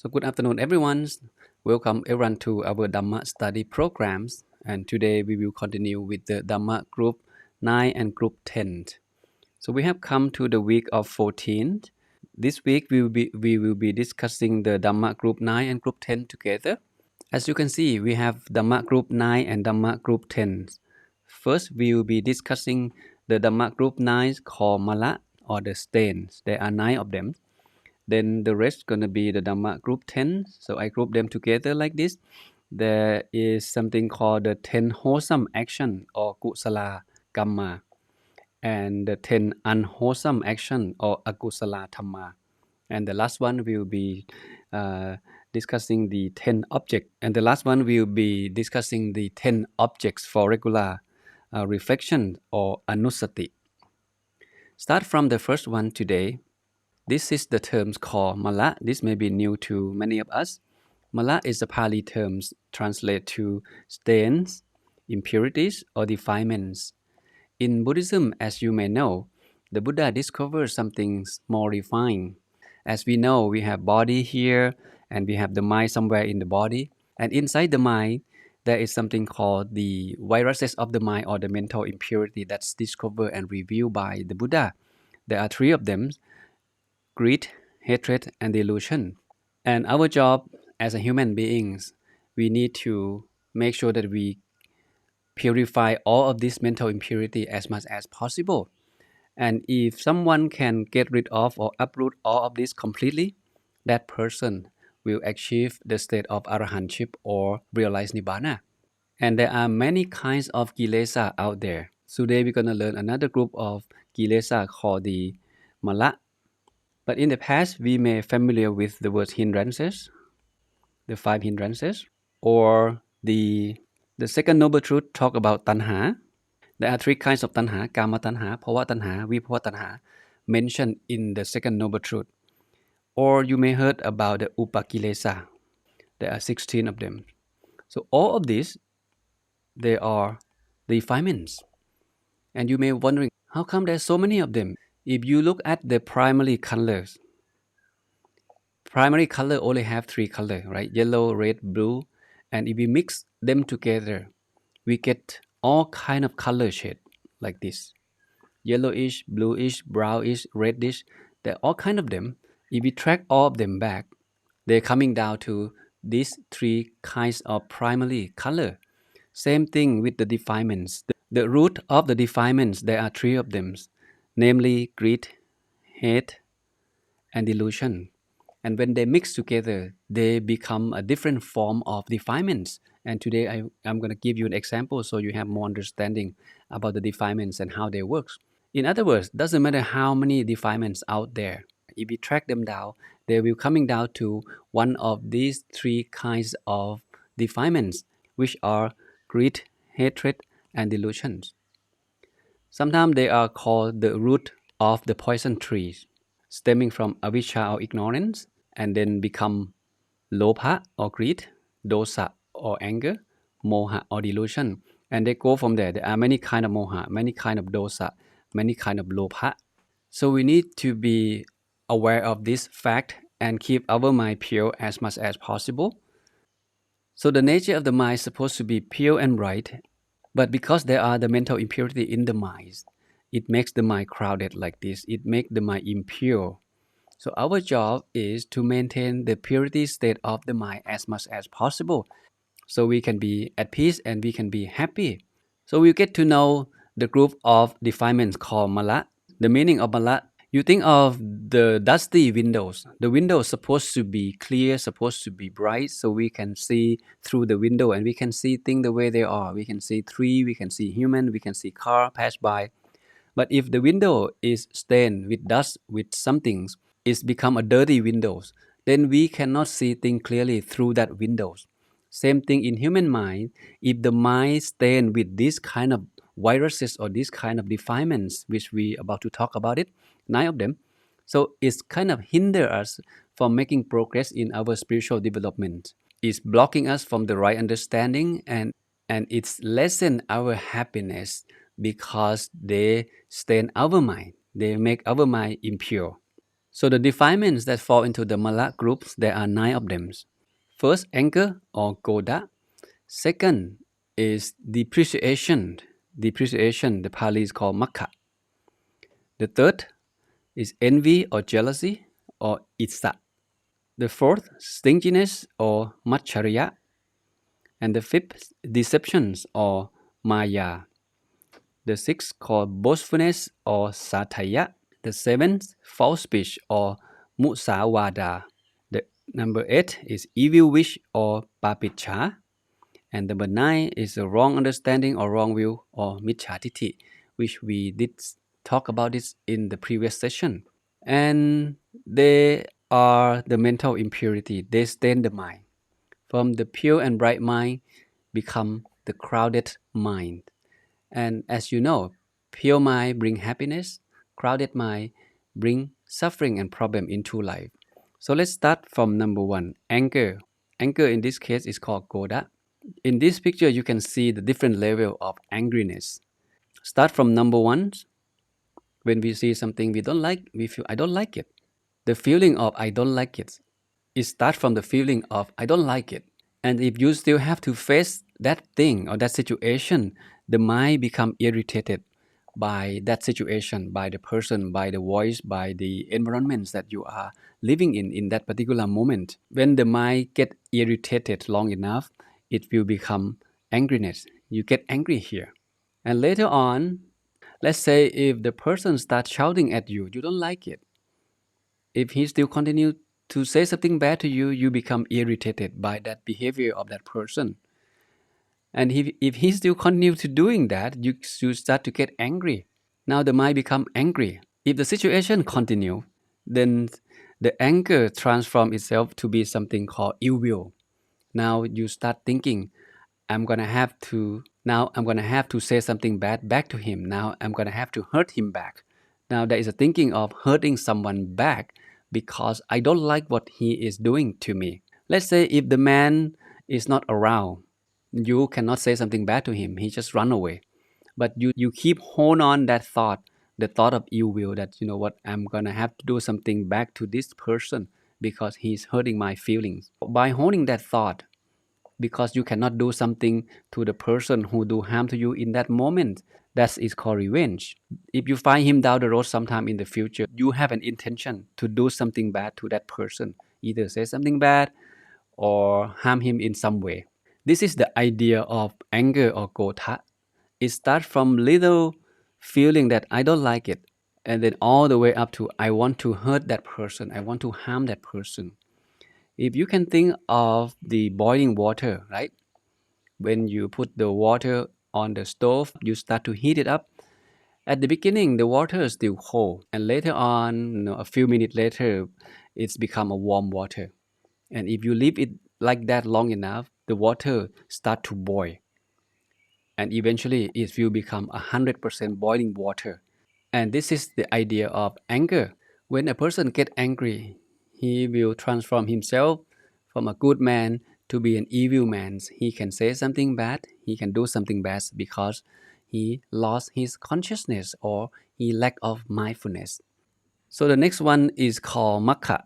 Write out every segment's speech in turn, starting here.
So good afternoon, everyone. Welcome everyone to our Dhamma study programs. And today we will continue with the Dhamma group 9 and group 10. So we have come to the week of 14. This week we will be discussing the Dhamma group 9 and group 10 together. As you can see, we have Dhamma group 9 and Dhamma group 10. First, we will be discussing the Dhamma group 9 called Mala or the stains. There are 9 of them. Then the rest gonna be the Dhamma group 10. So I group them together like this. There is something called the 10 wholesome action or kusalakamma, and the 10 unwholesome action or Akusalakamma. And the last one will be discussing the 10 objects. And the last one will be discussing the 10 objects for regular reflection or Anussati. Start from the first one today. This is the terms called Mala. This may be new to many of us. Mala is a Pali term translated to stains, impurities, or defilements. In Buddhism, as you may know, the Buddha discovered something more refined. As we know, we have body here, and we have the mind somewhere in the body. And inside the mind, there is something called the viruses of the mind or the mental impurity that's discovered and revealed by the Buddha. There are 3 of them: greed, hatred, and delusion. And our job as a human beings, we need to make sure that we purify all of this mental impurity as much as possible. And if someone can get rid of or uproot all of this completely, that person will achieve the state of arahantship or realize nibbana. And there are many kinds of kilesa out there. Today we're going to learn another group of kilesa called the mala. But in the past, we may familiar with the word hindrances, the 5 hindrances, or the second noble truth talk about tanha. There are 3 kinds of tanha: kama tanha, bhava tanha, vibhava tanha, mentioned in the second noble truth. Or you may heard about the upakilesa. There are 16 of them. So all of these, they are defilements. And you may be wondering, how come there's so many of them? If you look at the primary colors, primary color only have 3 colors, right? Yellow, red, blue. And if we mix them together, we get all kind of color shade like this: yellowish, bluish, brownish, reddish. There are all kind of them. If we track all of them back, they're coming down to these 3 kinds of primary color. Same thing with the defilements. The root of the defilements, there are 3 of them, namely greed, hate, and delusion. And when they mix together, they become a different form of defilements. And today I'm going to give you an example so you have more understanding about the defilements and how they work. In other words, doesn't matter how many defilements out there. If we track them down, they will coming down to one of these 3 kinds of defilements, which are greed, hatred, and delusions. Sometimes they are called the root of the poison trees, stemming from avijja or ignorance, and then become lobha or greed, dosa or anger, moha or delusion. And they go from there. There are many kind of moha, many kind of dosa, many kind of lobha. So we need to be aware of this fact and keep our mind pure as much as possible. So the nature of the mind is supposed to be pure and right, but because there are the mental impurity in the mind, it makes the mind crowded like this. It makes the mind impure. So our job is to maintain the purity state of the mind as much as possible, so we can be at peace and we can be happy. So we get to know the group of defilements called mala. The meaning of mala: you think of the dusty windows. The window is supposed to be clear, supposed to be bright, so we can see through the window and we can see things the way they are. We can see tree, we can see human, we can see car pass by. But if the window is stained with dust, with something, it's become a dirty window, then we cannot see things clearly through that windows. Same thing in human mind. If the mind stained with this kind of viruses or this kind of defilements, which we about to talk about it, 9 of them, so it's kind of hinder us from making progress in our spiritual development. It's blocking us from the right understanding, and it's lessen our happiness because they stain our mind. They make our mind impure. So the defilements that fall into the mala groups, there are 9 of them. First, anger or goda. Second is depreciation. Depreciation, the Pali is called makha. The third is envy or jealousy or itsa. The fourth, stinginess or macharya. And the fifth, deceptions or maya. The sixth, called boastfulness or sataya. The seventh, false speech or musawada. The number 8 is evil wish or papicha. And number 9 is a wrong understanding or wrong view or michatiti, which we did talk about this in the previous session. And they are the mental impurity. They stain the mind. From the pure and bright mind become the crowded mind. And as you know, pure mind bring happiness, crowded mind bring suffering and problem into life. So let's start from number 1, anger. Anger in this case is called goda. In this picture, you can see the different level of angriness. Start from number 1. When we see something we don't like, we feel I don't like it. The feeling of I don't like it starts from the feeling of I don't like it. And if you still have to face that thing or that situation, the mind become irritated by that situation, by the person, by the voice, by the environments that you are living in that particular moment. When the mind get irritated long enough, it will become angriness. You get angry here. And later on, let's say if the person starts shouting at you, you don't like it. If he still continue to say something bad to you, you become irritated by that behavior of that person. And if he still continue to doing that, you start to get angry. Now the mind become angry. If the situation continue, then the anger transform itself to be something called ill will. Now you start thinking, I'm gonna have to say something bad back to him. Now I'm gonna have to hurt him back. Now there is a thinking of hurting someone back because I don't like what he is doing to me. Let's say if the man is not around, you cannot say something bad to him. He just run away. But you keep hold on that thought, the thought of ill will that, you know what, I'm gonna have to do something back to this person because he's hurting my feelings. By holding that thought, because you cannot do something to the person who do harm to you in that moment, that is called revenge. If you find him down the road sometime in the future, you have an intention to do something bad to that person, either say something bad or harm him in some way. This is the idea of anger or gotha. It starts from little feeling that I don't like it, and then all the way up to I want to hurt that person, I want to harm that person. If you can think of the boiling water, right? When you put the water on the stove, you start to heat it up. At the beginning, the water is still cold, and later on, a few minutes later, it's become a warm water. And if you leave it like that long enough, the water start to boil, and eventually it will become 100% boiling water. And this is the idea of anger. When a person get angry, he will transform himself from a good man to be an evil man. He can say something bad, he can do something bad because he lost his consciousness or he lack of mindfulness. So the next one is called makha.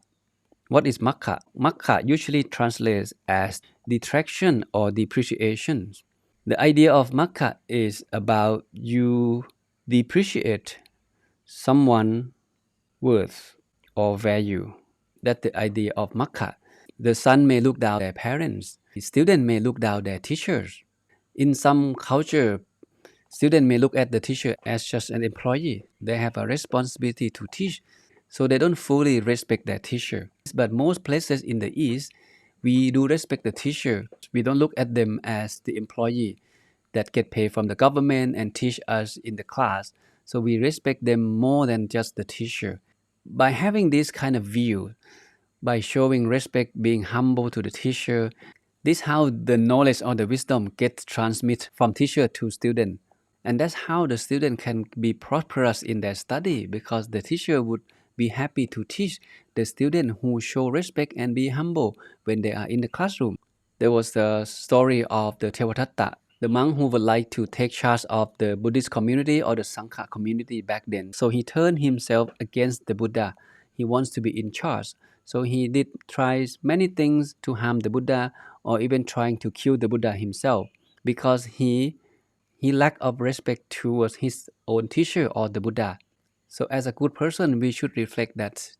What is makha? Makha usually translates as detraction or depreciation. The idea of makha is about you depreciate someone worth or value. That's the idea of makha. The son may look down their parents. The student may look down their teachers. In some culture, student may look at the teacher as just an employee. They have a responsibility to teach, so they don't fully respect their teacher. But most places in the East, we do respect the teacher. We don't look at them as the employee that get paid from the government and teach us in the class. So we respect them more than just the teacher. By having this kind of view, by showing respect, being humble to the teacher, this is how the knowledge or the wisdom gets transmitted from teacher to student. And that's how the student can be prosperous in their study, because the teacher would be happy to teach the student who show respect and be humble when they are in the classroom. There was the story of the Tevatatta, the monk who would like to take charge of the Buddhist community or the Sangha community back then. So he turned himself against the Buddha. He wants to be in charge. So he did try many things to harm the Buddha, or even trying to kill the Buddha himself, because he lack of respect towards his own teacher or the Buddha. So as a good person, we should reflect that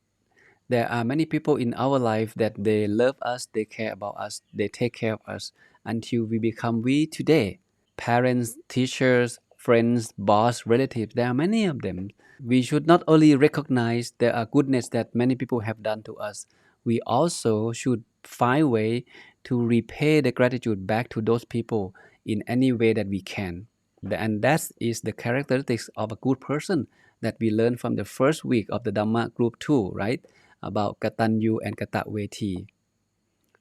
there are many people in our life that they love us, they care about us, they take care of us until we become we today. Parents, teachers, friends, boss, relatives, there are many of them. We should not only recognize there are goodness that many people have done to us, we also should find way to repay the gratitude back to those people in any way that we can. And that is the characteristics of a good person that we learned from the first week of the Dhamma group 2, right? About Katanyu and Kataweti.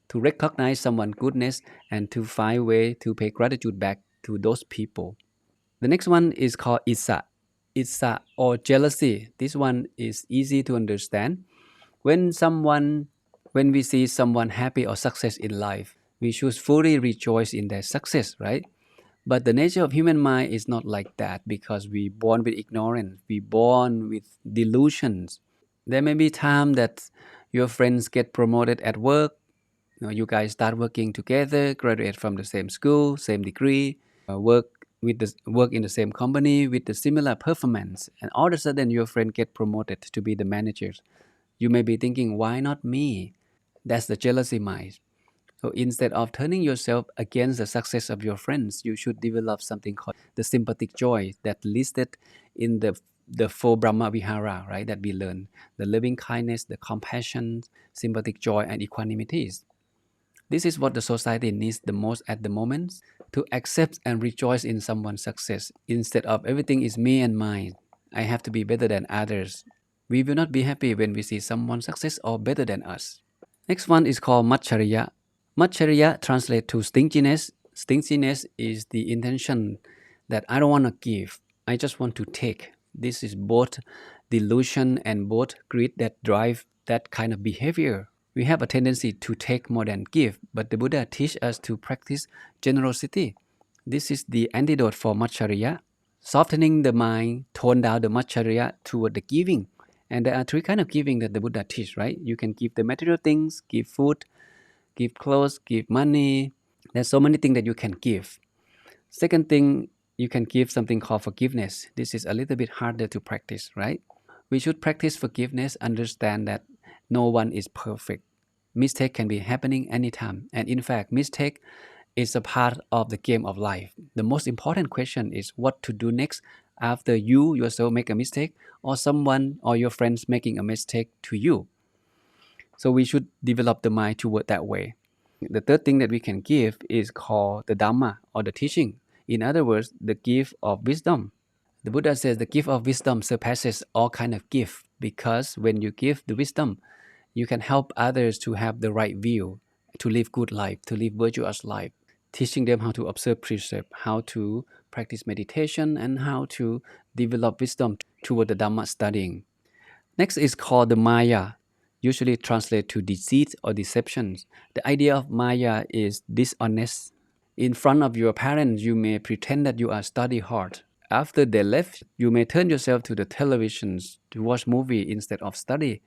To recognize someone's goodness and to find way to pay gratitude back to those people. The next one is called Issa. Issa or jealousy. This one is easy to understand. When someone, when we see someone happy or success in life, we should fully rejoice in their success, right? But the nature of human mind is not like that because we born with ignorance, we born with delusions. There may be time that your friends get promoted at work, you guys start working together, graduate from the same school, same degree, work work in the same company with the similar performance, and all of a sudden your friend get promoted to be the managers. You may be thinking, why not me? That's the jealousy mind. So instead of turning yourself against the success of your friends, you should develop something called the sympathetic joy that listed in the four Brahma Vihara, right? That we learn the loving kindness, the compassion, sympathetic joy, and equanimity. This is what the society needs the most at the moment, to accept and rejoice in someone's success instead of everything is me and mine. I have to be better than others. We will not be happy when we see someone success or better than us. Next one is called Matchariya. Matchariya translates to stinginess. Stinginess is the intention that I don't want to give, I just want to take. This is both delusion and both greed that drive that kind of behavior. We have a tendency to take more than give, but the Buddha teaches us to practice generosity. This is the antidote for Matchariya, softening the mind, tone down the Matchariya toward the giving. And there are three kinds of giving that the Buddha teach, right? You can give the material things, give food, give clothes, give money. There's so many things that you can give. Second thing, you can give something called forgiveness. This is a little bit harder to practice, right? We should practice forgiveness, understand that no one is perfect. Mistake can be happening anytime. And in fact, mistake is a part of the game of life. The most important question is what to do next after you yourself make a mistake or someone or your friends making a mistake to you. So we should develop the mind toward that way. The third thing that we can give is called the Dhamma or the teaching. In other words, the gift of wisdom. The Buddha says the gift of wisdom surpasses all kind of gift because when you give the wisdom, you can help others to have the right view, to live good life, to live virtuous life, teaching them how to observe precept, how to practice meditation, and how to develop wisdom toward the Dhamma studying. Next is called the Maya, usually translated to deceit or deception. The idea of Maya is dishonest. In front of your parents, you may pretend that you are study hard. After they left, you may turn yourself to the televisions to watch movie instead of study.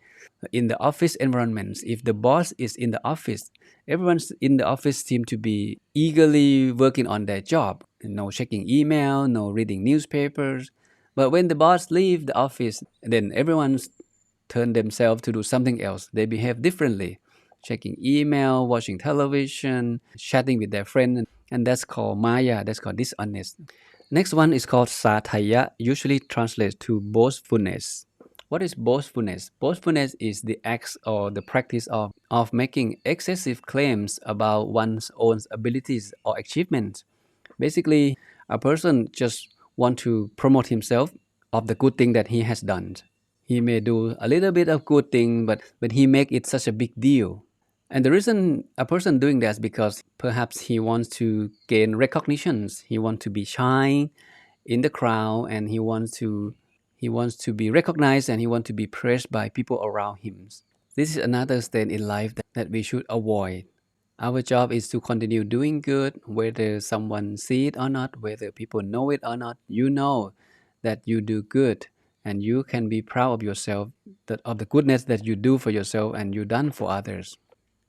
In the office environments, if the boss is in the office, everyone in the office seems to be eagerly working on their job. No checking email, no reading newspapers. But when the boss leaves the office, then everyone turn themselves to do something else. They behave differently, checking email, watching television, chatting with their friends, and that's called Maya, that's called dishonest. Next one is called Sataya, usually translates to boastfulness. What is boastfulness? Boastfulness is the act or the practice of making excessive claims about one's own abilities or achievements. Basically, a person just want to promote himself of the good thing that he has done. He may do a little bit of good thing, but he make it such a big deal. And the reason a person doing that is because perhaps he wants to gain recognitions. He wants to be shine in the crowd, and he wants to be recognized, and he wants to be praised by people around him. This is another state in life that we should avoid. Our job is to continue doing good, whether someone see it or not, whether people know it or not. You know that you do good. and you can be proud of yourself, of the goodness that you do for yourself and you done for others.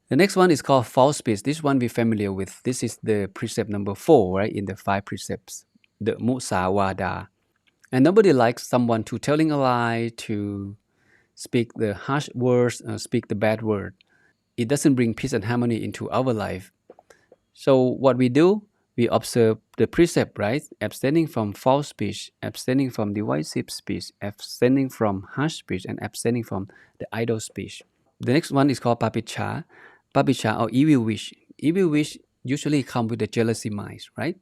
The next one is called false speech. This one we're familiar with. This is the precept number 4, right, in the 5 precepts, the musawada. And nobody likes someone to telling a lie, to speak the harsh words, speak the bad word. It doesn't bring peace and harmony into our life. So what we do, we observe the precept, right? Abstaining from false speech, abstaining from divisive speech, abstaining from harsh speech, and abstaining from the idle speech. The next one is called papicha. Papicha or evil wish. Evil wish usually come with the jealousy mind, right?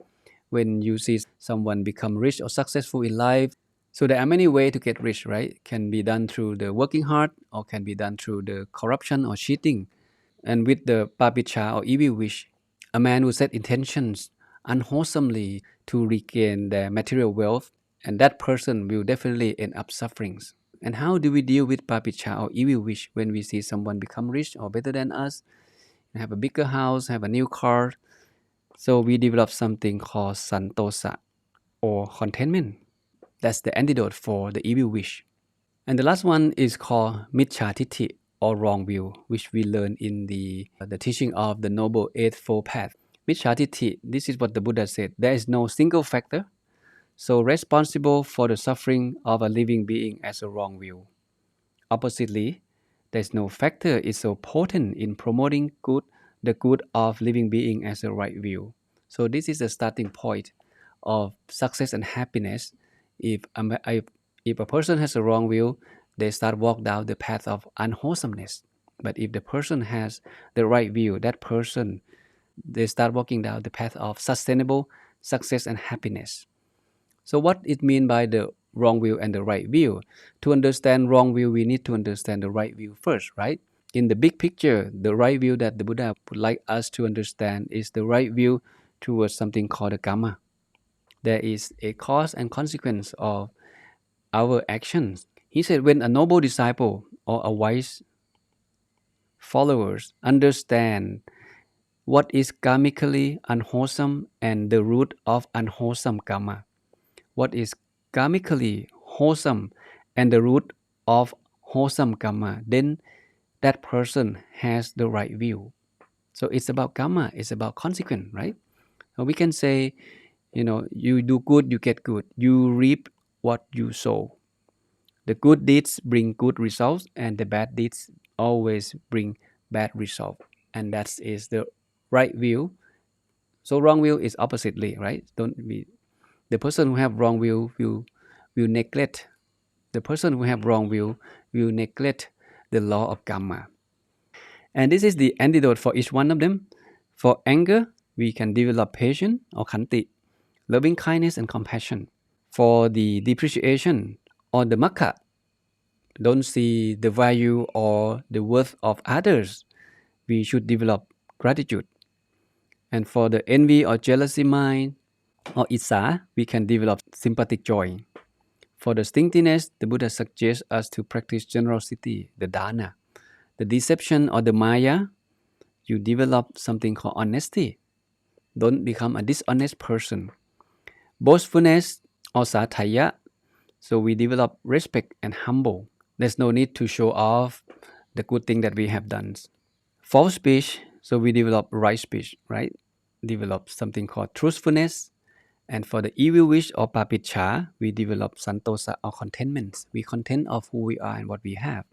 When you see someone become rich or successful in life, so there are many ways to get rich, right? Can be done through the working hard or can be done through the corruption or cheating. And with the papicha or evil wish, a man who set intentions unwholesomely to regain their material wealth, and that person will definitely end up suffering. And how do we deal with papicha or evil wish when we see someone become rich or better than us, have a bigger house, have a new car? So we develop something called santosa or contentment. That's the antidote for the evil wish. And the last one is called miccha titi or wrong view, which we learn in the teaching of the Noble Eightfold Path. Miccha titi, this is what the Buddha said. There is no single factor so responsible for the suffering of a living being as a wrong view. Oppositely, there is no factor is so potent in promoting the good of living being as a right view. So this is the starting point of success and happiness. If a person has a wrong view, they start walk down the path of unwholesomeness. But if the person has the right view, that person they start walking down the path of sustainable success and happiness. So what it mean by the wrong view and the right view? To understand wrong view, we need to understand the right view first, right? In the big picture, the right view that the Buddha would like us to understand is the right view towards something called the karma. There is a cause and consequence of our actions. He said, when a noble disciple or a wise followers understand what is karmically unwholesome and the root of unwholesome karma, what is karmically wholesome and the root of wholesome karma, then that person has the right view. So it's about karma, it's about consequence, right? So we can say, you do good, you get good. You reap what you sow. The good deeds bring good results, and the bad deeds always bring bad results. And that is the right view. So wrong view is oppositely, right? The person who have wrong view will neglect. The person who have wrong view will neglect the law of karma. And this is the antidote for each one of them. For anger, we can develop patience or khanti, loving kindness and compassion. For the depreciation or the makha, don't see the value or the worth of others, we should develop gratitude. And for the envy or jealousy mind or itsa, we can develop sympathetic joy. For the stinginess, the Buddha suggests us to practice generosity, the dana. The deception or the maya, you develop something called honesty. Don't become a dishonest person. Boastfulness or sataya, so we develop respect and humble. There's no need to show off the good thing that we have done. False speech, so we develop right speech, right? Develop something called truthfulness. And for the evil wish or papicha, we develop santosa or contentment. We content of who we are and what we have.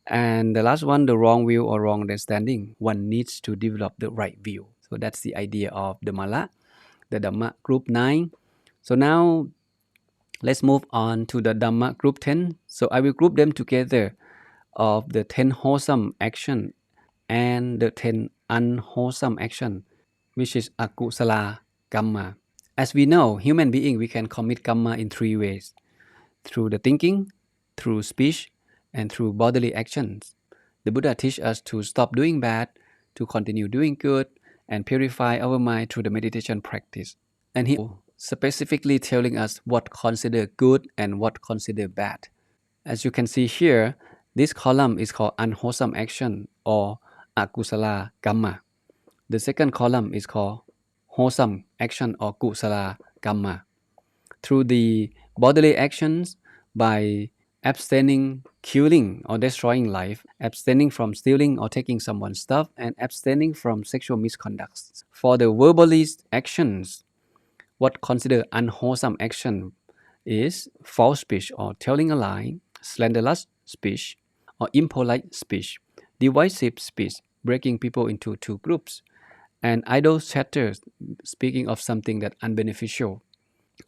And the last one, the wrong view or wrong understanding, one needs to develop the right view. So that's the idea of the mala, the Dhamma group 9. So now let's move on to the Dhamma group 10. So I will group them together of the 10 wholesome action and the 10 unwholesome action, which is Akusalakamma. As we know, human being, we can commit kamma in 3 ways: through the thinking, through speech, and through bodily actions. The Buddha teaches us to stop doing bad, to continue doing good, and purify our mind through the meditation practice. And he specifically telling us what consider good and what consider bad. As you can see here, this column is called unwholesome action or Akusalakamma. The second column is called wholesome action or Kusalakamma. Through the bodily actions, by abstaining, killing, or destroying life, abstaining from stealing or taking someone's stuff, and abstaining from sexual misconduct. For the verbalist actions, what considered unwholesome action is false speech or telling a lie, slanderous speech or impolite speech, divisive speech, breaking people into two groups, and idle chatter, speaking of something that unbeneficial.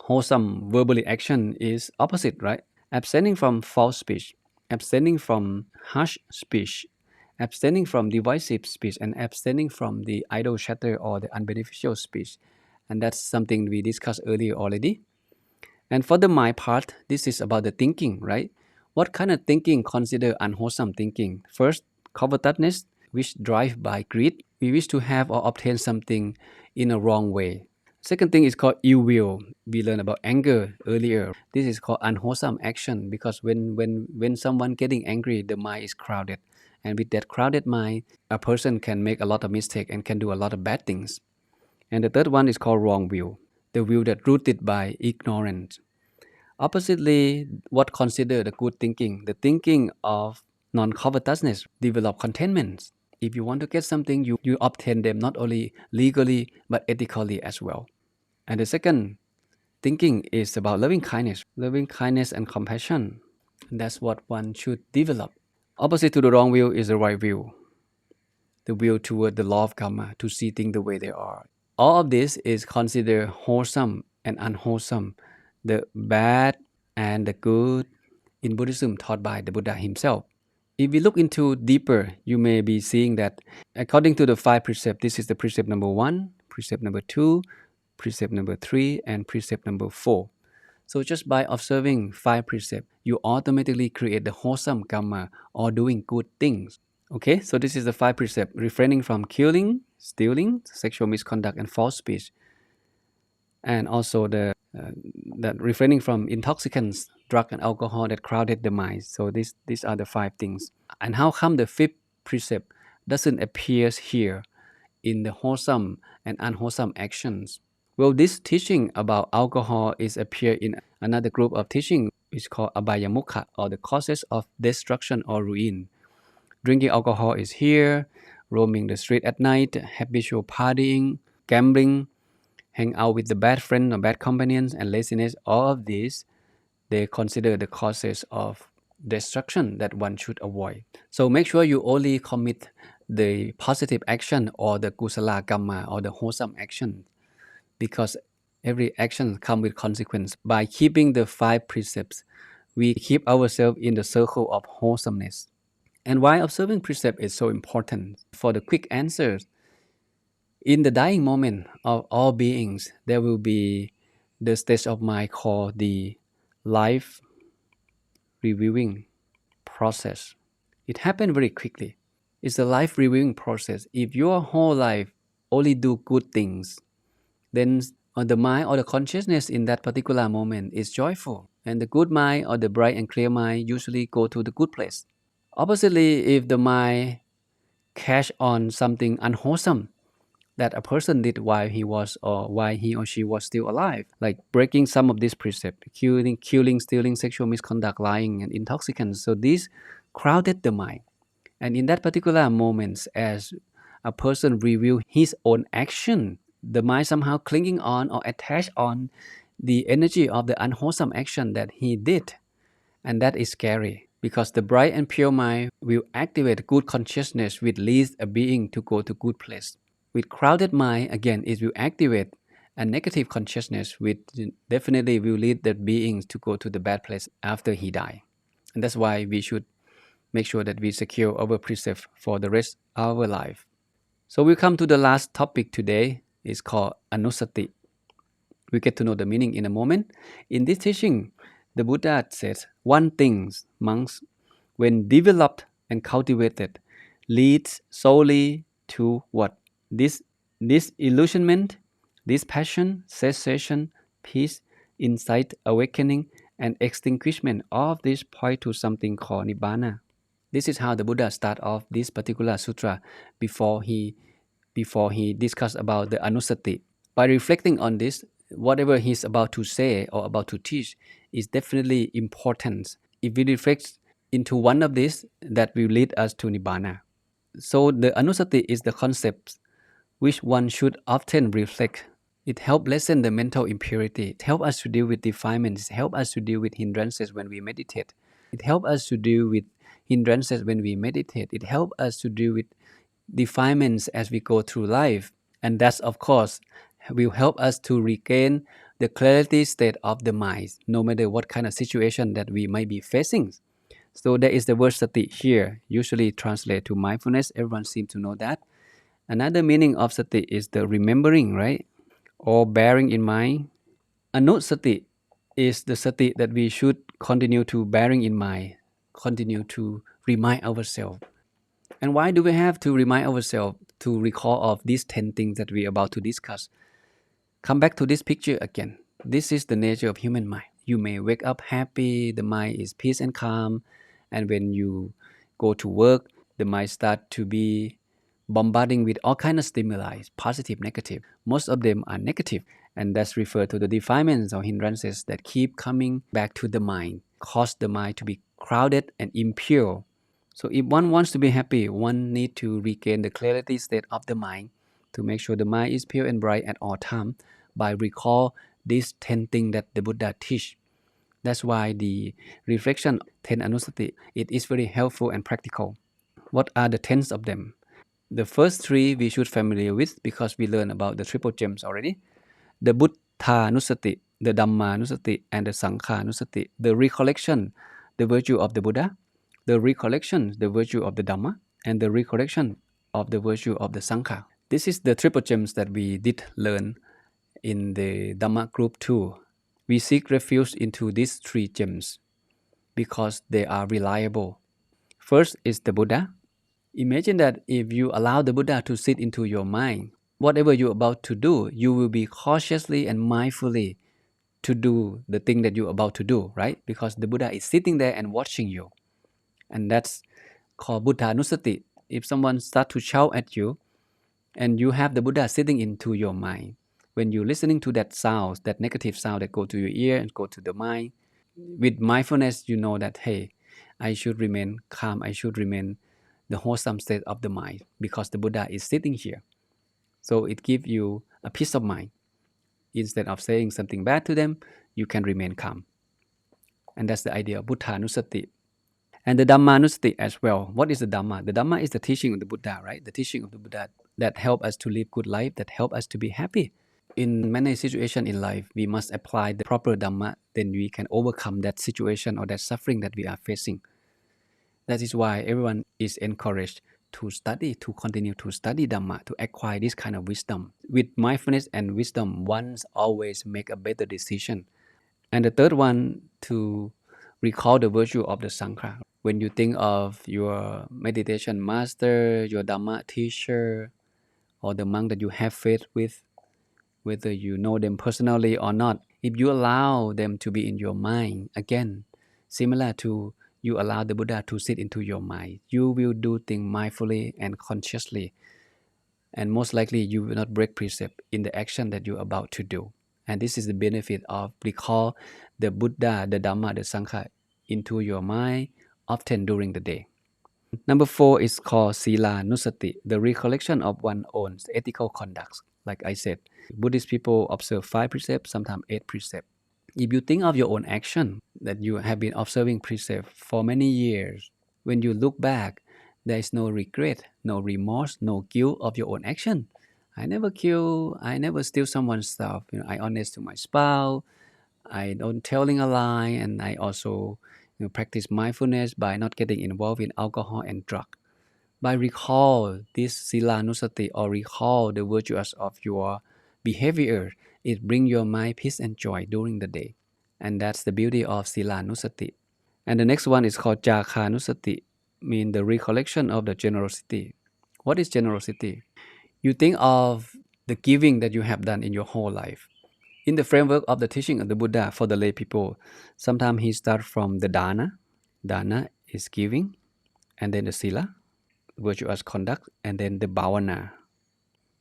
Wholesome verbally action is opposite, right? Abstaining from false speech, abstaining from harsh speech, abstaining from divisive speech, and abstaining from the idle chatter or the unbeneficial speech. And that's something we discussed earlier already. And for the mind part, this is about the thinking, right? What kind of thinking consider unwholesome thinking? First, covetousness, which drive by greed. We wish to have or obtain something in a wrong way. Second thing is called ill will. We learned about anger earlier. This is called unwholesome action because when someone getting angry, the mind is crowded. And with that crowded mind, a person can make a lot of mistake and can do a lot of bad things. And the third one is called wrong will, the will that rooted by ignorance. Oppositely, what considered the good thinking, the thinking of non-covetousness, develop contentment. If you want to get something, you obtain them not only legally but ethically as well. And the second thinking is about loving kindness and compassion. And that's what one should develop. Opposite to the wrong will is the right will, the will toward the law of karma, to see things the way they are. All of this is considered wholesome and unwholesome, the bad and the good in Buddhism taught by the Buddha himself. If we look into deeper, you may be seeing that according to the five precepts, this is the precept number 1, precept number 2, precept number 3, and precept number 4. So just by observing five precepts, you automatically create the wholesome karma or doing good things. Okay, so this is the five precepts: refraining from killing, stealing, sexual misconduct, and false speech, and also that refraining from intoxicants, drug and alcohol that crowded the mind. So these are the five things. And how come the fifth precept doesn't appear here in the wholesome and unwholesome actions? Well, this teaching about alcohol is appear in another group of teaching, which is called abhayamukha, or the causes of destruction or ruin. Drinking alcohol is here, roaming the street at night, habitual partying, gambling, hang out with the bad friend or bad companions, and laziness. All of these, they consider the causes of destruction that one should avoid. So make sure you only commit the positive action or the kusalakamma or the wholesome action, because every action comes with consequence. By keeping the five precepts, we keep ourselves in the circle of wholesomeness. And why observing precept is so important? For the quick answers, in the dying moment of all beings, there will be the stage of mind called the life reviewing process. It happened very quickly. It's a life reviewing process. If your whole life only do good things, then the mind or the consciousness in that particular moment is joyful. And the good mind or the bright and clear mind usually go to the good place. Oppositely, if the mind cash on something unwholesome that a person did while he was or while he or she was still alive, like breaking some of these precepts, killing, stealing, sexual misconduct, lying, and intoxicants. So these crowded the mind. And in that particular moment, as a person review his own action, the mind somehow clinging on or attached on the energy of the unwholesome action that he did. And that is scary because the bright and pure mind will activate good consciousness, which leads a being to go to good place. With crowded mind, again, it will activate a negative consciousness, which definitely will lead the beings to go to the bad place after he die. And that's why we should make sure that we secure our precept for the rest of our life. So we come to the last topic today. It's called Anussati. We get to know the meaning in a moment. In this teaching, the Buddha says, one thing, monks, when developed and cultivated, leads solely to what? This disillusionment, dispassion, cessation, peace, insight, awakening, and extinguishment. All of this point to something called Nibbana. This is how the Buddha start off this particular sutra before he discussed about the Anussati. By reflecting on this, whatever he's about to say or about to teach is definitely important. If we reflect into one of these, that will lead us to Nibbana. So the Anussati is the concept which one should often reflect. It helps lessen the mental impurity. It helps us to deal with defilements. It helps us to deal with hindrances when we meditate. It helps us to deal with hindrances when we meditate. It helps us to deal with defilements as we go through life. And that's, of course, will help us to regain the clarity state of the mind, no matter what kind of situation that we might be facing. So there is the word sati here, usually translate to mindfulness. Everyone seems to know that. Another meaning of sati is the remembering, right? Or bearing in mind. Anussati is the sati that we should continue to bearing in mind, continue to remind ourselves. And why do we have to remind ourselves to recall of these 10 things that we are about to discuss? Come back to this picture again. This is the nature of human mind. You may wake up happy, the mind is peace and calm, and when you go to work, the mind start to be bombarding with all kind of stimuli, positive, negative. Most of them are negative, and that's referred to the defilements or hindrances that keep coming back to the mind, cause the mind to be crowded and impure. So if one wants to be happy, one need to regain the clarity state of the mind to make sure the mind is pure and bright at all time by recall these 10 things that the Buddha teach. That's why the reflection 10 Anussati, it is very helpful and practical. What are the 10 of them? The first 3 we should familiar with because we learned about the triple gems already. The Buddha-nussati, the Dhamma-nussati, and the Sangha-nussati. The recollection, the virtue of the Buddha, the recollection, the virtue of the Dhamma, and the recollection of the virtue of the Sangha. This is the triple gems that we did learn in the Dhamma group 2. We seek refuge into these 3 gems because they are reliable. First is the Buddha. Imagine that if you allow the Buddha to sit into your mind, whatever you're about to do, you will be cautiously and mindfully to do the thing that you're about to do, right? Because the Buddha is sitting there and watching you. And that's called Buddha-nussati. If someone starts to shout at you, and you have the Buddha sitting into your mind, when you're listening to that sound, that negative sound that go to your ear and go to the mind, with mindfulness, you know that, hey, I should remain calm, I should remain the wholesome state of the mind because the Buddha is sitting here. So it gives you a peace of mind. Instead of saying something bad to them, you can remain calm. And that's the idea of Buddha-nussati. And the Dhamma-nussati as well. What is the Dhamma? The Dhamma is the teaching of the Buddha, right? The teaching of the Buddha that help us to live good life, that help us to be happy. In many situations in life, we must apply the proper Dhamma, then we can overcome that situation or that suffering that we are facing. That is why everyone is encouraged to study, to continue to study Dhamma, to acquire this kind of wisdom. With mindfulness and wisdom, one always make a better decision. And the third one, to recall the virtue of the Sangha. When you think of your meditation master, your Dhamma teacher, or the monk that you have faith with, whether you know them personally or not, if you allow them to be in your mind, again, similar to you allow the Buddha to sit into your mind, you will do things mindfully and consciously. And most likely you will not break precept in the action that you're about to do. And this is the benefit of recall the Buddha, the Dhamma, the Sangha into your mind often during the day. Number 4 is called Sila Nussati, the recollection of one's own ethical conduct. Like I said, Buddhist people observe 5 precepts, sometimes 8 precepts. If you think of your own action, that you have been observing precepts for many years, when you look back, there is no regret, no remorse, no guilt of your own action. I never kill, I never steal someone's stuff. I honest to my spouse, I don't telling a lie, and I also practice mindfulness by not getting involved in alcohol and drug. By recall this Sila Nusati or recall the virtues of your behavior, it brings your mind peace and joy during the day. And that's the beauty of Sila Nusati. And the next one is called Jaka Nusati, mean the recollection of the generosity. What is generosity? You think of the giving that you have done in your whole life. In the framework of the teaching of the Buddha for the lay people, sometimes he starts from the dana. Dana is giving, and then the sila, virtuous conduct, and then the bhavana,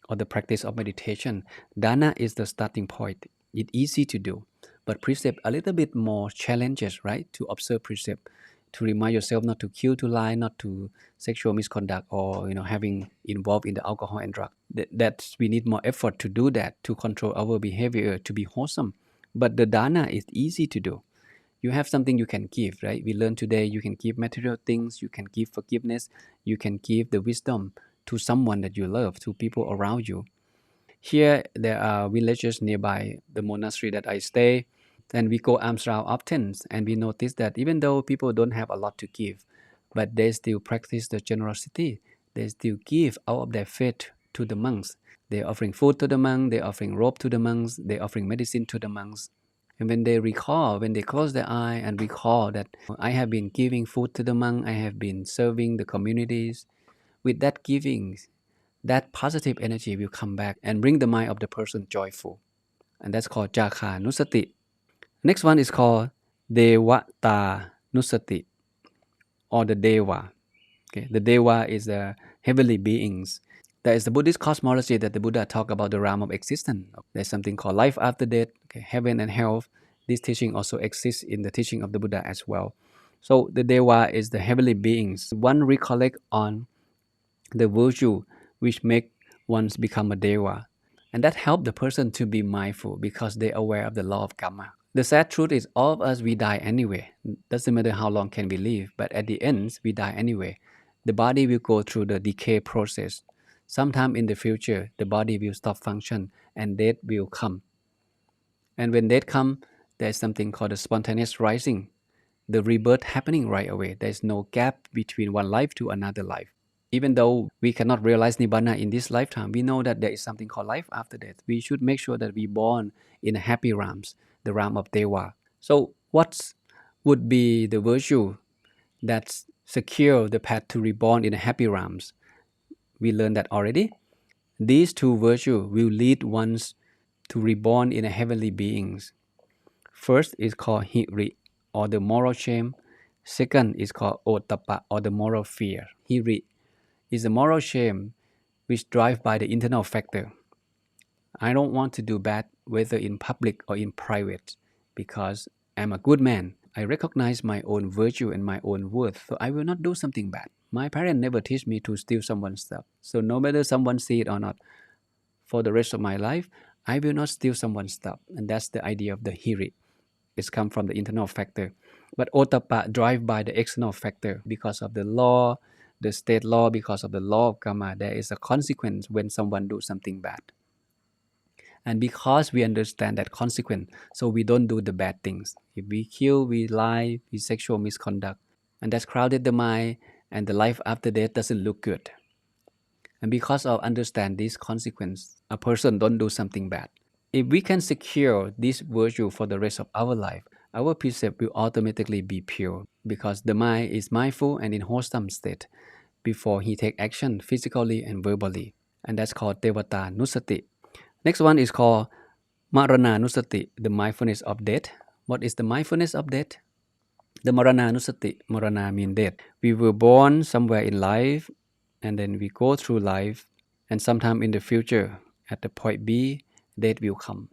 or the practice of meditation. Dana is the starting point. It's easy to do. But precept a little bit more challenges, right? To observe precept, to remind yourself not to kill, to lie, not to sexual misconduct, or having involved in the alcohol and drug. That we need more effort to do that, to control our behavior, to be wholesome. But the dana is easy to do. You have something you can give, right? We learned today you can give material things, you can give forgiveness, you can give the wisdom to someone that you love, to people around you. Here, there are villages nearby the monastery that I stay. Then we go arms round often, and we notice that even though people don't have a lot to give, but they still practice the generosity. They still give out of their faith to the monks. They're offering food to the monks, they're offering robe to the monks, they're offering medicine to the monks. And when they recall, when they close their eye and recall that I have been giving food to the monk, I have been serving the communities, with that giving, that positive energy will come back and bring the mind of the person joyful. And that's called Jaka Anussati. Next one is called Devata Nussati, or the Deva. Okay, the Deva is the heavenly beings. There is the Buddhist cosmology that the Buddha talked about the realm of existence. There's something called life after death, okay, heaven and hell. This teaching also exists in the teaching of the Buddha as well. So the Deva is the heavenly beings. One recollect on the virtue which make one become a Deva. And that helps the person to be mindful because they're aware of the law of karma. The sad truth is all of us, we die anyway. Doesn't matter how long can we live, but at the end, we die anyway. The body will go through the decay process. Sometime in the future, the body will stop function and death will come. And when death comes, there's something called the spontaneous rising, the rebirth happening right away. There's no gap between one life to another life. Even though we cannot realize Nibbana in this lifetime, we know that there is something called life after death. We should make sure that we born in a happy realms, the realm of Deva. So what would be the virtue that secure the path to reborn in a happy realms? We learned that already. These two virtues will lead ones to reborn in a heavenly beings. First is called Hiri, or the moral shame. Second is called Ottappa, or the moral fear. Hiri is the moral shame which drives by the internal factor. I don't want to do bad whether in public or in private because I'm a good man. I recognize my own virtue and my own worth, so I will not do something bad. My parents never teach me to steal someone's stuff. So no matter someone see it or not, for the rest of my life, I will not steal someone's stuff. And that's the idea of the hiri. It's come from the internal factor. But Ottappa drive by the external factor because of the law, the state law, because of the law of karma. There is a consequence when someone do something bad. And because we understand that consequence, so we don't do the bad things. If we kill, we lie, we sexual misconduct, and that's crowded the mind, and the life after death doesn't look good. And because of understand this consequence, a person don't do something bad. If we can secure this virtue for the rest of our life, our precept will automatically be pure because the mind is mindful and in wholesome state before he take action physically and verbally. And that's called Devata Nussati. Next one is called Marana Nussati, the mindfulness of death. What is the mindfulness of death? The Marana Nussati, Marana means death. We were born somewhere in life and then we go through life, and sometime in the future, at the point B, death will come.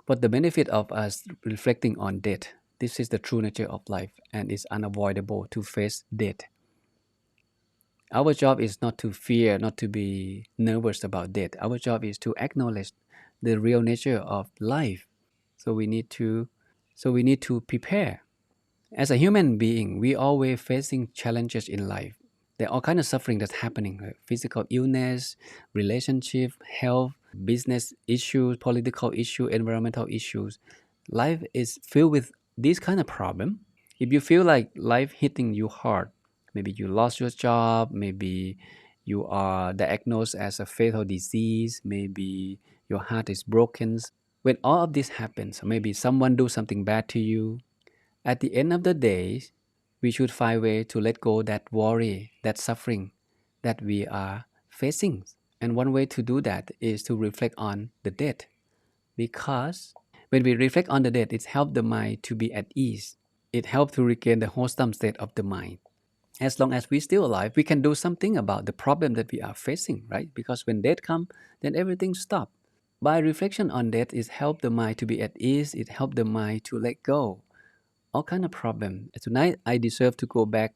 But the benefit of us reflecting on death, this is the true nature of life and it's unavoidable to face death. Our job is not to fear, not to be nervous about death. Our job is to acknowledge the real nature of life. So we need to prepare. As a human being, we always facing challenges in life. There are all kinds of suffering that's happening, like physical illness, relationship, health, business issues, political issues, environmental issues. Life is filled with these kind of problem. If you feel like life hitting you hard, maybe you lost your job, maybe you are diagnosed as a fatal disease, maybe your heart is broken. When all of this happens, maybe someone do something bad to you, at the end of the day, we should find a way to let go that worry, that suffering that we are facing. And one way to do that is to reflect on the death. Because when we reflect on the death, it helps the mind to be at ease. It helps to regain the wholesome state of the mind. As long as we're still alive, we can do something about the problem that we are facing, right? Because when death comes, then everything stops. By reflection on that, it helps the mind to be at ease. It helps the mind to let go all kind of problem. Tonight, I deserve to go back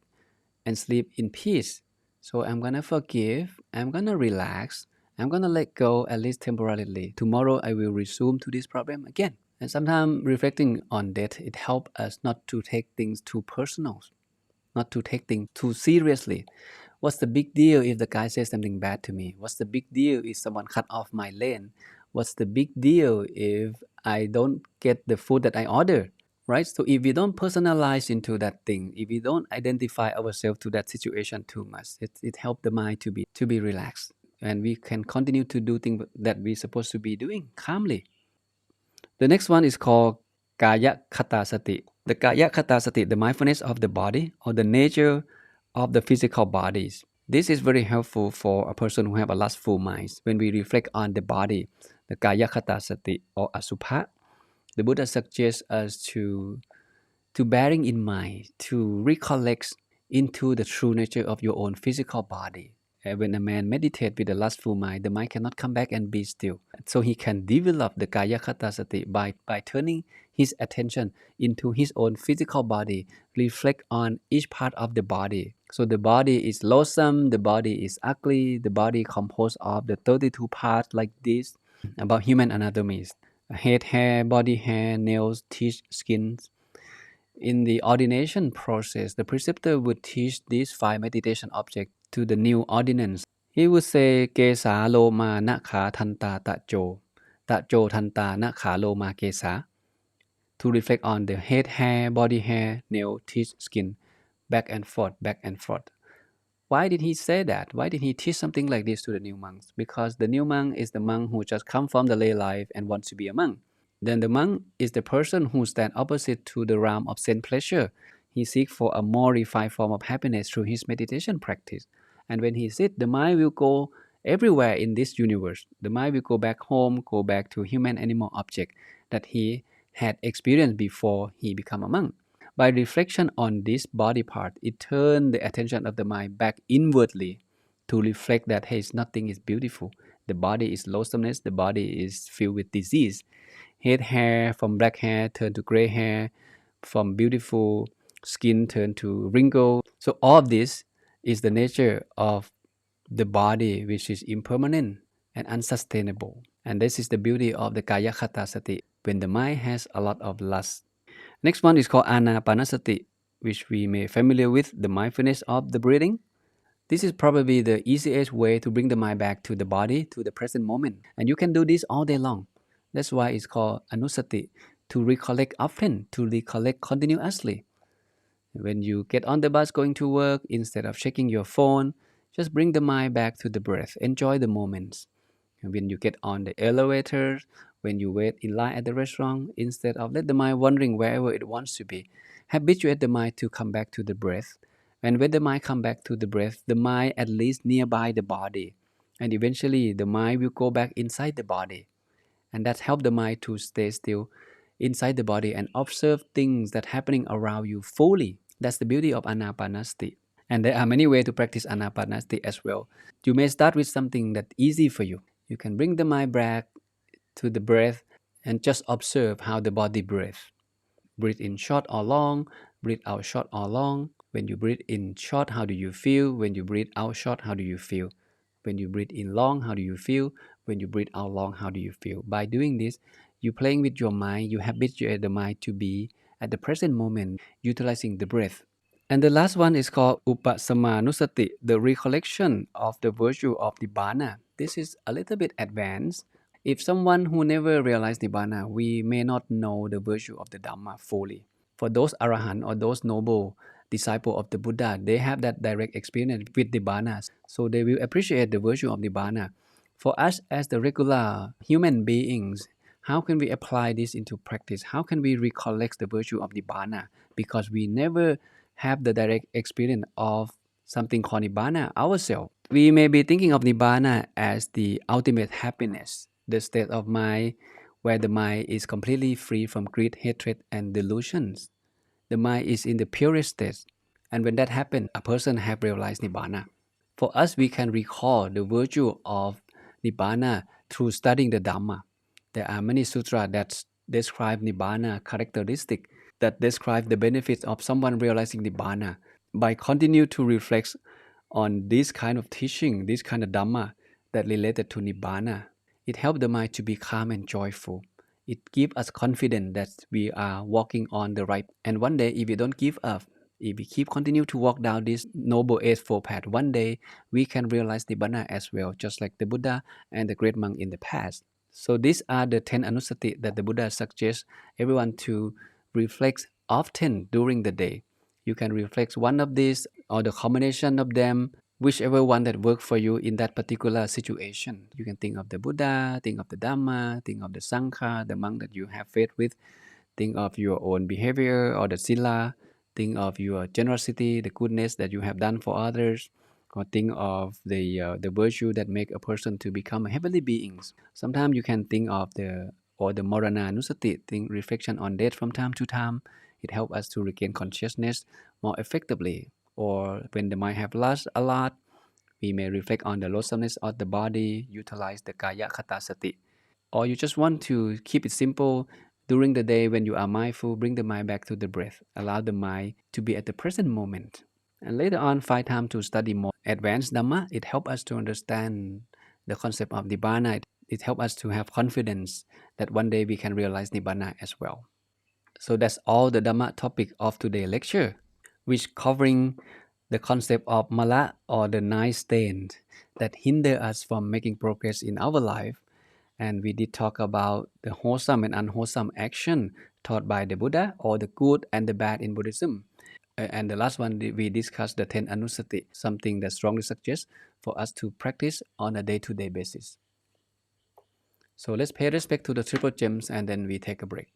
and sleep in peace. So I'm gonna forgive. I'm gonna relax. I'm gonna let go at least temporarily. Tomorrow, I will resume to this problem again. And sometimes reflecting on that, it helps us not to take things too personal, not to take things too seriously. What's the big deal if the guy says something bad to me? What's the big deal if someone cut off my lane? What's the big deal if I don't get the food that I order? Right? So if we don't personalize into that thing, if we don't identify ourselves to that situation too much, it helps the mind to be relaxed, and we can continue to do things that we're supposed to be doing calmly. The next one is called Kaya Kata Sati. The Kaya Kata Sati, the mindfulness of the body or the nature of the physical bodies. This is very helpful for a person who have a lustful mind. When we reflect on the body, the Kaya Kata Sati or Asubha, the Buddha suggests us to bearing in mind, to recollect into the true nature of your own physical body. And when a man meditates with a lustful mind, the mind cannot come back and be still. So he can develop the Kaya Kata Sati by turning his attention into his own physical body, reflect on each part of the body. So the body is loathsome, the body is ugly, the body composed of the 32 parts like this. About human anatomy: head hair, body hair, nails, teeth, skin. In the ordination process, the preceptor would teach these five meditation objects to the new ordinance. He would say, Kesa loma nakha tanta tajo, tajo tanta nakha loma kesa, to reflect on the head hair, body hair, nail, teeth, skin, back and forth, back and forth. Why did he say that? Why did he teach something like this to the new monks? Because the new monk is the monk who just come from the lay life and wants to be a monk. Then the monk is the person who stands opposite to the realm of sense pleasure. He seeks for a more refined form of happiness through his meditation practice. And when he sits, the mind will go everywhere in this universe. The mind will go back home, go back to human animal object that he had experienced before he became a monk. By reflection on this body part, it turns the attention of the mind back inwardly to reflect that, hey, nothing is beautiful. The body is loathsomeness, the body is filled with disease. Head hair from black hair turn to gray hair, from beautiful skin turn to wrinkle. So all of this is the nature of the body, which is impermanent and unsustainable. And this is the beauty of the Kaya Kata Sati when the mind has a lot of lust. Next one is called Anapanasati, which we may familiar with, the mindfulness of the breathing. This is probably the easiest way to bring the mind back to the body, to the present moment. And you can do this all day long. That's why it's called Anussati, to recollect often, to recollect continuously. When you get on the bus going to work, instead of checking your phone, just bring the mind back to the breath. Enjoy the moments. And when you get on the elevator, when you wait in line at the restaurant, instead of let the mind wandering wherever it wants to be, habituate the mind to come back to the breath. And when the mind come back to the breath, the mind at least nearby the body. And eventually the mind will go back inside the body. And that helps the mind to stay still inside the body and observe things that happening around you fully. That's the beauty of Anapanasati. And there are many ways to practice Anapanasati as well. You may start with something that's easy for you. You can bring the mind back to the breath and just observe how the body breathes. Breathe in short or long, breathe out short or long. When you breathe in short, how do you feel? When you breathe out short, how do you feel? When you breathe in long, how do you feel? When you breathe out long, how do you feel? By doing this, you're playing with your mind, you habituate the mind to be at the present moment, utilizing the breath. And the last one is called Upasamanussati, the recollection of the virtue of Nibbana. This is a little bit advanced. If someone who never realized Nibbana, we may not know the virtue of the Dhamma fully. For those Arahant or those noble disciples of the Buddha, they have that direct experience with Nibbana, so they will appreciate the virtue of Nibbana. For us as the regular human beings, how can we apply this into practice? How can we recollect the virtue of Nibbana? Because we never have the direct experience of something called Nibbana ourselves. We may be thinking of Nibbana as the ultimate happiness, the state of mind where the mind is completely free from greed, hatred, and delusions. The mind is in the purest state. And when that happens, a person has realized Nibbana. For us, we can recall the virtue of Nibbana through studying the Dhamma. There are many sutras that describe Nibbana characteristic, that describe the benefits of someone realizing Nibbana. By continue to reflect on this kind of teaching, this kind of Dhamma that related to Nibbana, it helps the mind to be calm and joyful. It gives us confidence that we are walking on the right. And one day, if we don't give up, if we keep continue to walk down this noble eightfold path, one day we can realize Nibbana as well, just like the Buddha and the great monk in the past. So these are the 10 Anussati that the Buddha suggests everyone to reflect often during the day. You can reflect one of these or the combination of them, whichever one that works for you in that particular situation. You can think of the Buddha, think of the Dhamma, think of the Sangha, the monk that you have faith with, think of your own behavior or the sila, think of your generosity, the goodness that you have done for others, or think of the virtue that make a person to become a heavenly beings. Sometimes you can think of the Morana Anussati, think reflection on death from time to time. It helps us to regain consciousness more effectively. Or when the mind have lost a lot, we may reflect on the loathsomeness of the body, utilize the Kaya Kata Sati. Or you just want to keep it simple during the day when you are mindful, bring the mind back to the breath. Allow the mind to be at the present moment. And later on, find time to study more advanced Dhamma. It helps us to understand the concept of Nibbana. It helps us to have confidence that one day we can realize Nibbana as well. So that's all the Dhamma topic of today's lecture, which covering the concept of mala or the nine stains that hinder us from making progress in our life. And we did talk about the wholesome and unwholesome action taught by the Buddha, or the good and the bad in Buddhism. And the last one, we discussed the 10 Anussati, something that strongly suggests for us to practice on a day-to-day basis. So let's pay respect to the triple gems and then we take a break.